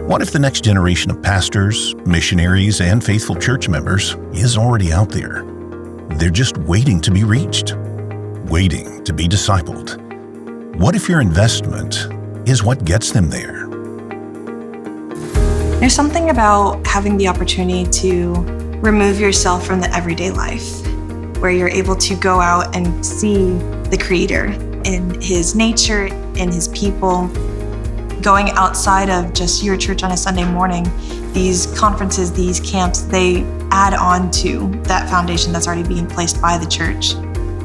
What if the next generation of pastors, missionaries, and faithful church members is already out there? They're just waiting to be reached, waiting to be discipled. What if your investment is what gets them there? There's something about having the opportunity to remove yourself from the everyday life, where you're able to go out and see the Creator in His nature, in His people. Going outside of just your church on a Sunday morning, these conferences, these camps, they add on to that foundation that's already being placed by the church.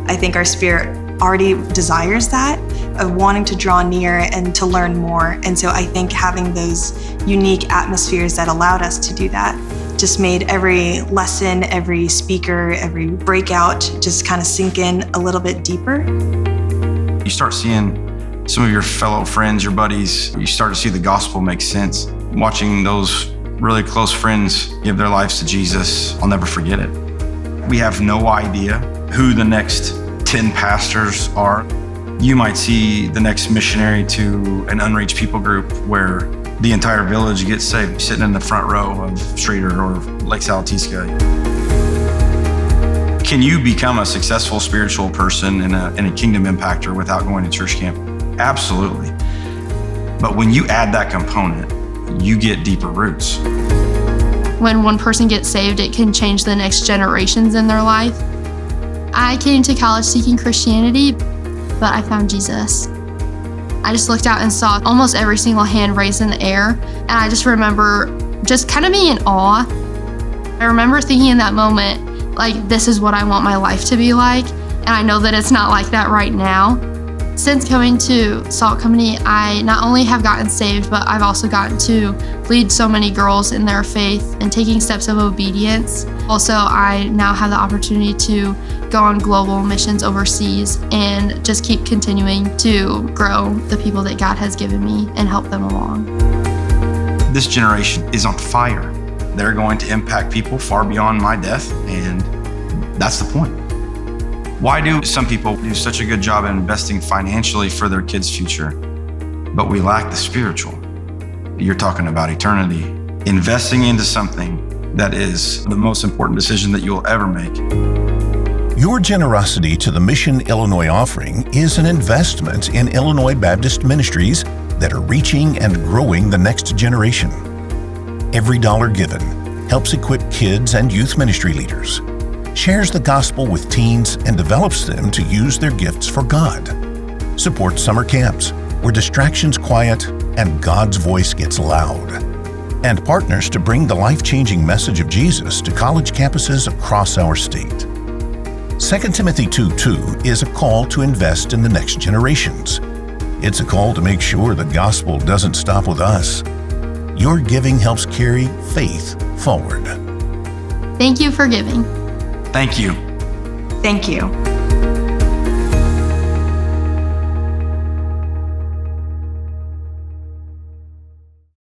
I think our spirit already desires that, of wanting to draw near and to learn more. And so I think having those unique atmospheres that allowed us to do that just made every lesson, every speaker, every breakout just kind of sink in a little bit deeper. You start seeing some of your fellow friends, your buddies, you start to see the gospel make sense. Watching those really close friends give their lives to Jesus, I'll never forget it. We have no idea who the next 10 pastors are. You might see the next missionary to an unreached people group where the entire village gets saved, sitting in the front row of Streator or Lake Sallateeska. Can you become a successful spiritual person and a kingdom impactor without going to church camp? Absolutely. But when you add that component, you get deeper roots. When one person gets saved, it can change the next generations in their life. I came to college seeking Christianity, but I found Jesus. I just looked out and saw almost every single hand raised in the air, and I just remember just kind of being in awe. I remember thinking in that moment, like, this is what I want my life to be like, and I know that it's not like that right now. Since coming to Salt Company, I not only have gotten saved, but I've also gotten to lead so many girls in their faith and taking steps of obedience. Also, I now have the opportunity to go on global missions overseas and just keep continuing to grow the people that God has given me and help them along. This generation is on fire. They're going to impact people far beyond my death, and that's the point. Why do some people do such a good job in investing financially for their kids' future, but we lack the spiritual? You're talking about eternity. Investing into something that is the most important decision that you'll ever make. Your generosity to the Mission Illinois offering is an investment in Illinois Baptist ministries that are reaching and growing the next generation. Every dollar given helps equip kids and youth ministry leaders, shares the gospel with teens, and develops them to use their gifts for God. Supports summer camps where distractions quiet and God's voice gets loud. And partners to bring the life-changing message of Jesus to college campuses across our state. 2 Timothy 2:2 is a call to invest in the next generations. It's a call to make sure the gospel doesn't stop with us. Your giving helps carry faith forward. Thank you for giving. Thank you. Thank you.